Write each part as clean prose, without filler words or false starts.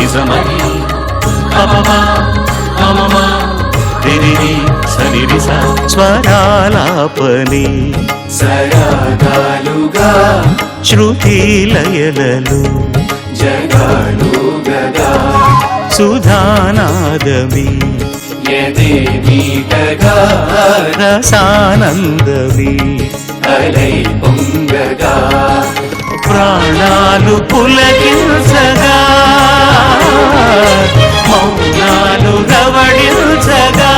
నిజమని స్వరాలాపని సరాగాలుగా శృతి లయలలు జగాలు గగా సుధానాదమి యదే మీటగా రసానందమి అలై పొంగగా ప్రాణాలు పులకించగా మౌనాలు రవళించగా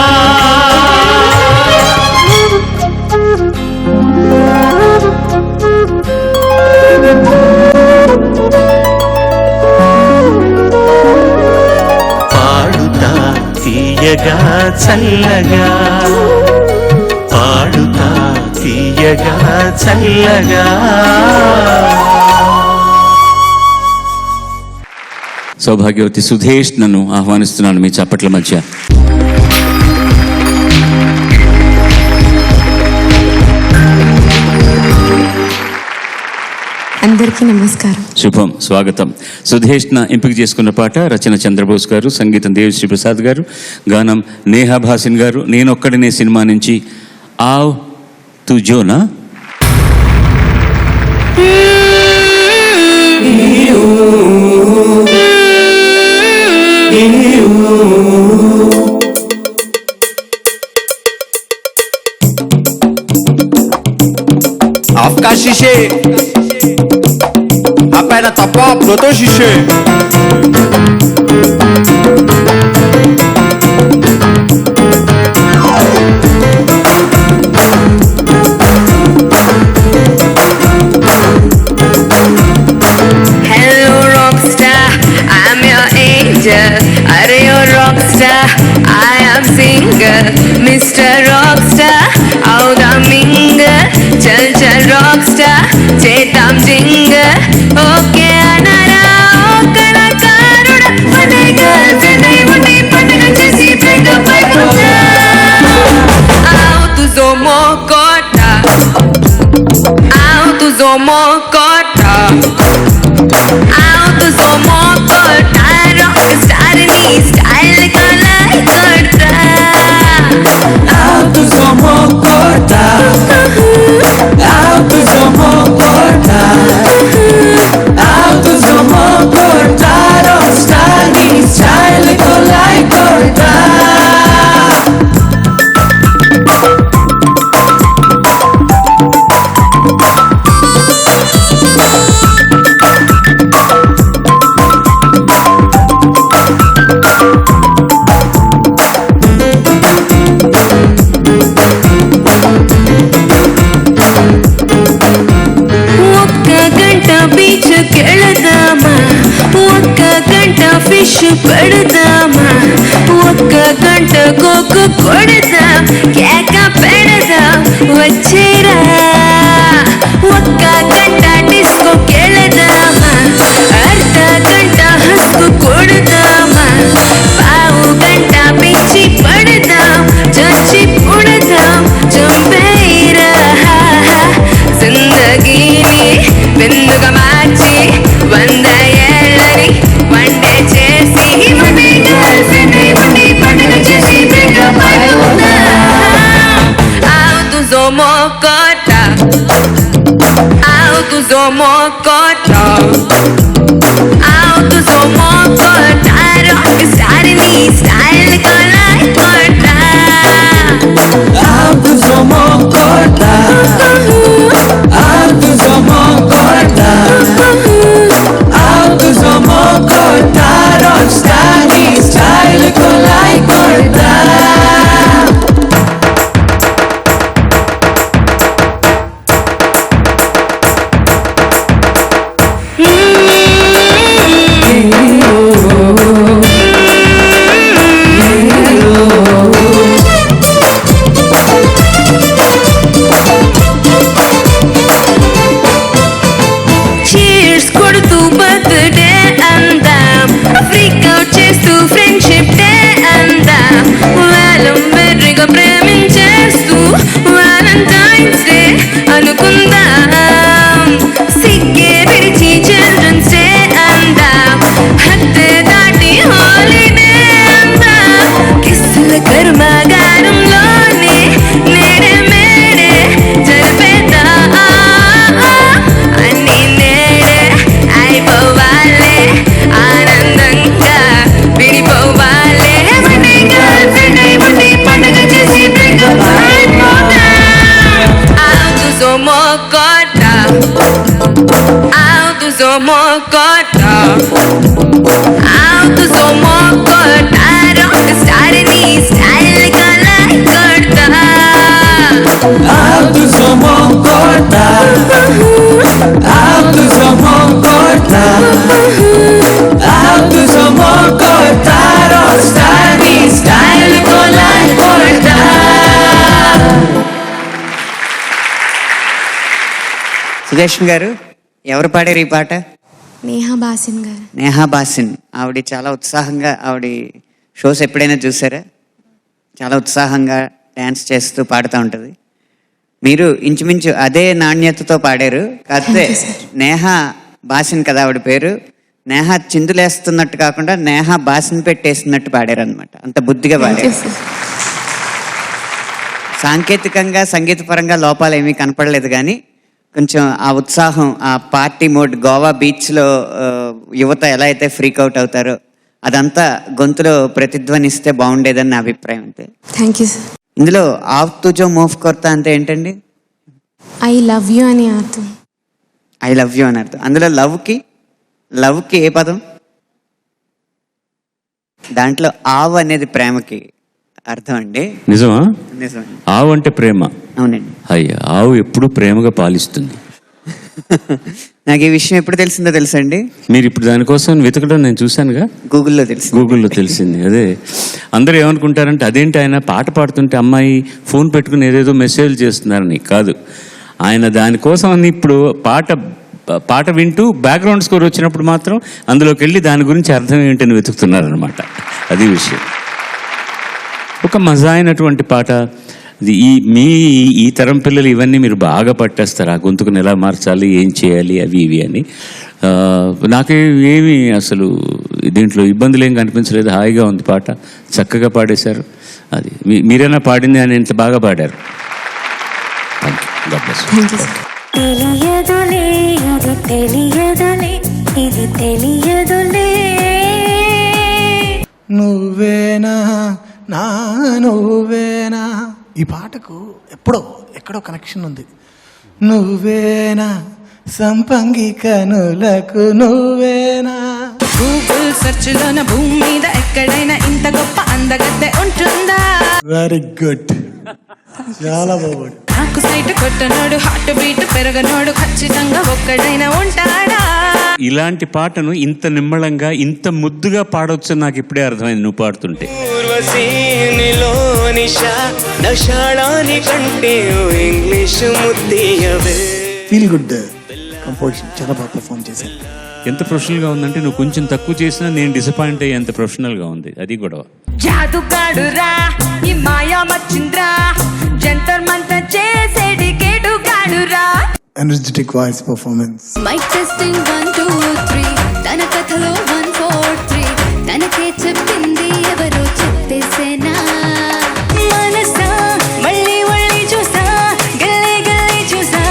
పాడుతా తీయగా చల్లగా పాడుతా తీయగా చల్లగా. సౌభాగ్యవతి సుధేష్ నన్ను ఆహ్వానిస్తున్నాను మీ చప్పట్ల మధ్య. అందరికీ నమస్కారం. శుభం, స్వాగతం. సుధేష్ నా ఎంపిక చేసుకున్న పాట రచన చంద్రబోస్ గారు, సంగీతం దేవిశ్రీ ప్రసాద్ గారు, గానం నేహా భాసిన్ గారు. నేనొక్కడినే సినిమా నుంచి ఆవ్ తుజోనా. Afka şişe Apena tapa proto şişe Hello rockstar, I'm your angel. Are you rockstar? I am single, Mr. Rockstar. Out the mingle, chal chal rockstar, chetam jingle. Okay, anara, okala karuda, pane girlfriend, mundi pandaga chesi breakup aypoda. Out to zomo kota, out to zomo kota. Out to zomo kota, rockstar ni style ka like kota. Out to zomo kota Out to zomo kota Out to zomo kota Rockstar ni style ko like kota fish పెడదామా, ఒక్క గంట Coke కొడదాం, కేక పెడదాం వచ్చేరా. ఒక్క గంట disco కెళదామా, అర్ధ గంట హస్కు కొడదామా, పావు గంట పిచ్చి పడదాం, చచ్చి పుడదాం చంపేరా. జిందగీని బిందుగా మార్చి 100 ఏళ్ళని వండే చేసి ముడి గర్ల్ఫ్రెండ్ ముడి పండుగ చేసి breakup అయిపోదా. Out to zomo kota, out to zomo kota, out to zomo kota, rockstar ni style ka like kota. Out to zomo kota Out to zomo kota Out to zomo kota Rockstar ni style ko like kota Sudarshan గారు ఎవరు పాడారు ఈ పాట? Neha basin గారు. Neha basin. ఆవిడ చాలా ఉత్సాహంగా, ఆవిడ షోస్ ఎప్పుడైనా చూసారా? చాలా ఉత్సాహంగా డ్యాన్స్ చేస్తూ పాడుతూ ఉంటుంది. మీరు ఇంచుమించు అదే నాణ్యతతో పాడారు. కాకపోతే Thank you, sir. Neha basin కదా ఆవిడ పేరు. నేహా చిందులేస్తున్నట్టు కాకుండా నేహా బాసిన్ పెట్టేస్తున్నట్టు పాడారు అనమాట. అంత బుద్ధిగా Thank you, పాడారు. sir. సాంకేతికంగా సంగీతపరంగా లోపాలు ఏమీ కనపడలేదు, కానీ కొంచెం ఆ ఉత్సాహం, ఆ పార్టీ మోడ్, గోవా బీచ్లో యువత ఎలా అయితే ఫ్రీక్ అవుట్ అవుతారో అదంతా గొంతులో ప్రతిధ్వనిస్తే బాగుండేదని నా అభిప్రాయం. అంతే. Thank you sir. ఇందులో ఆవ్ తుజో మోఫ్ కొర్తా అంటే ఏంటండి? ఐ లవ్ యూ అని అర్థం. ఐ లవ్ యూ అని అర్థం. అందులో లవ్కి ఏ పదం? దాంట్లో ఆవ్ అనేది ప్రేమకి అర్థం అండి. నిజమా? నిజమండి. ఆవు అంటే ప్రేమ. అవునండి. అయ్యా, ఆవు ఎప్పుడు ప్రేమగా పాలిస్తుంది. నాకు ఈ విషయం ఎప్పుడు తెలిసిందో తెలుసండి? మీరు ఇప్పుడు దానికోసం వెతకడం నేను చూశానుగా, గూగుల్లో తెలిసి. గూగుల్లో తెలిసింది. అదే అందరూ ఏమనుకుంటారంటే అదేంటి ఆయన పాట పాడుతుంటే అమ్మాయి ఫోన్ పెట్టుకుని ఏదేదో మెసేజ్ చేస్తున్నారని. కాదు, ఆయన దానికోసం అని ఇప్పుడు పాట వింటూ బ్యాక్గ్రౌండ్ స్కోర్ వచ్చినప్పుడు మాత్రం అందులోకి వెళ్ళి దాని గురించి అర్థం ఏంటని వెతుకుతున్నారనమాట. అది విషయం. ఒక మజా అయినటువంటి పాట. ఈ తరం పిల్లలు ఇవన్నీ మీరు బాగా పట్టేస్తారు. ఆ గొంతుకుని ఎలా మార్చాలి, ఏం చేయాలి, అవి ఇవి అని. నాకే ఏమీ అసలు దీంట్లో ఇబ్బందులు ఏం కనిపించలేదు. హాయిగా ఉంది పాట, చక్కగా పాడేశారు. అది మీరైనా పాడింది అని ఇంత బాగా పాడారు. Thank you sir. తెలియదులే అది తెలియదులే ఇది తెలియదులే నువ్వేనా నా నువ్వేనా. ఈ పాటకు ఎక్కడో కనెక్షన్ ఉంది. నువ్వేనా సంపంగి కనులకు నువ్వేనా. గూగుల్ సెర్చ్ లోన భూమి మీద ఎక్కడైనా ఇంత గొప్ప అందగత్తె ఉంటుందా? వెరీ గుడ్, చాలా బాగుంది. నాకు సైట్ కొట్టనోడు, హార్ట్ బీట్ పెరగనోడు ఖచ్చితంగా ఒక్కడైనా ఉంటాడా? ఇలాంటి పాటను ఇంత నిమ్మళంగా ఇంత ముద్దుగా పాడొచ్చు నాకు ఇప్పుడే అర్థమైంది నువ్వు పాడుతుంటే. ఫీల్ గుడ్ కంపోజిషన్, చాలా బాగా పర్ఫార్మ్ చేశారు. ఎంత ప్రొఫెషనల్గా ఉందంటే నువ్వు కొంచెం తక్కువ చేసినా నేను డిసప్పాయింట్ అయ్యే ఎంత ప్రొఫెషనల్గా ఉంది. అది గొడవ. జాదుగాడురా ఈ మాయా మచ్చింద్రా, జంతర్ మంతర్ చేసేడి కేడుగాడురా. Energetic voice performance. Mic testing 1 2 3 తన కథలో 1 4 3 తనకే చెప్పింది ఎవరో చెప్పేసేనా. మనసా మళ్ళీ మళ్ళీ చూసా, గల్లీ గల్లీ చూసా,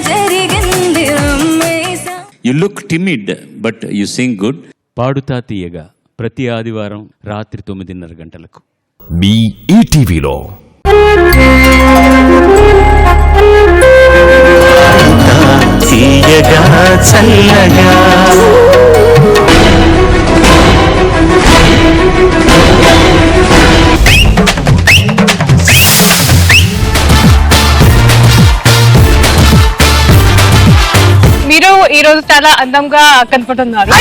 జరిగింది రమ్మేసా. You look timid but you sing good. Padutha Theeyaga ప్రతి ఆదివారం రాత్రి 9:30 గంటలకు మీ ఈటీవీలో. తీయగా చల్లగా మీరు ఈ రోజు చాలా అందంగా కనపడుతున్నారు.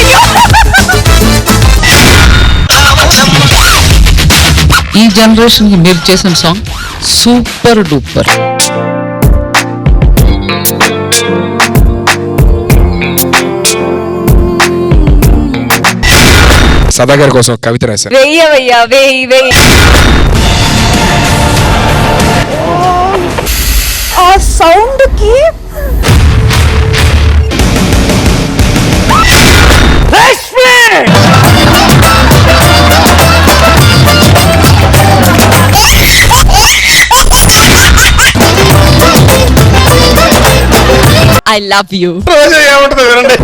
ఈ జనరేషన్ కి మీరు చేసిన సాంగ్ సూపర్ డూపర్. సదా గారి కోసం కవిత రాశారు. వెయ్యవయ్యా వెయ్యి. ఆ సౌండ్ కి I love you. రోజు ఏముంటుంది వినండి.